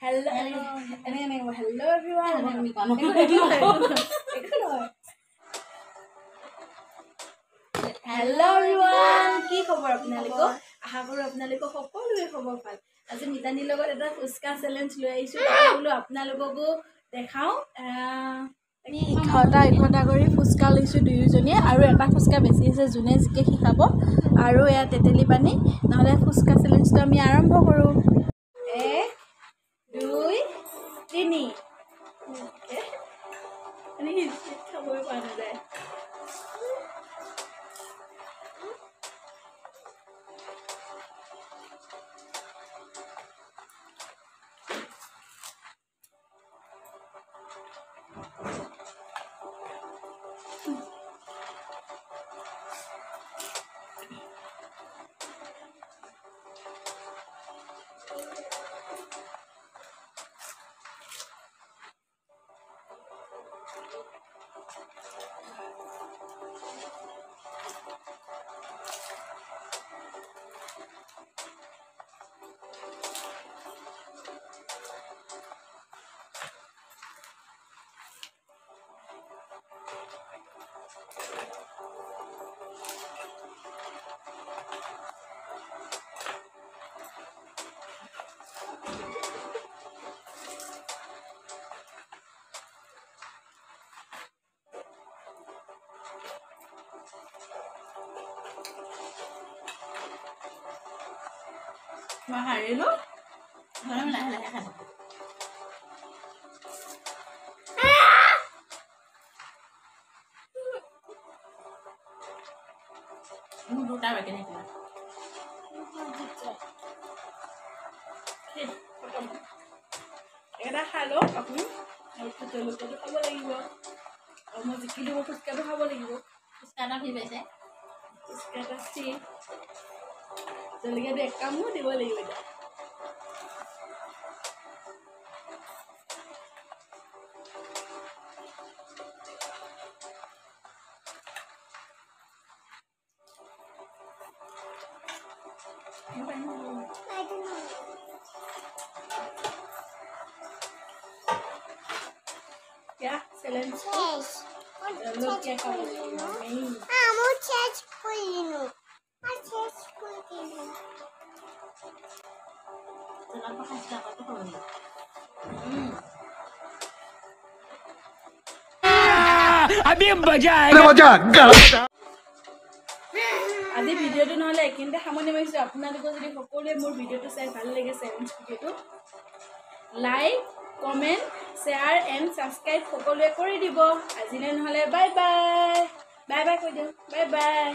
Hello everyone. Hello everyone. কি খবৰ আপোনালোকৰ? আশা কৰো আপোনালোকৰ সকলোৰে খবৰ ভাল। আজি মিতানিৰ লগত এটা ফুচকা চ্যালেঞ্জ লৈ আহিছো। তাকো আপোনালোককো দেখাও। আমি 11টা কৰি ফুচকা লৈছো দুইজনীয়ে আৰু এটা ফুচকা বেছি আছে জুনে জিকে শিকাব আৰু এয়া তেতেলি পানী নহলে ফুচকা চ্যালেঞ্জটো আমি আৰম্ভ কৰো। 1 2 3 ani খাবই পৰা নাযায়। Mahalo? Walang lahat. Ano do tawa ka nito? Era halo আপনি একটু তেলটো খাব লাগিব আৰু মই জিকিলো ফুচকাটো খাব লাগিব ফুচকাটা ভি বেছে ফুচকাটা সি জলগিয়া এক কামো দিব লাগিব এটা Yeah, challenge. Yes. Look, check out. I'm a church Polino. A church Polino. Kenapa kasih apa tuh kalau ini? अभी मजा आएगा আজি ভিডিওটো নহলে একিনতে সামনে মাইছো আপোনালোকৰ যদি সকলোৱে মোৰ ভিডিওটো চাই ভাল লাগে চ্যালেঞ্জ ভিডিওটো like comment share and subscribe সকলোৱে কৰি দিব আজিলৈ নহলে বাই বাই বাই বাই কৈ দিও বাই বাই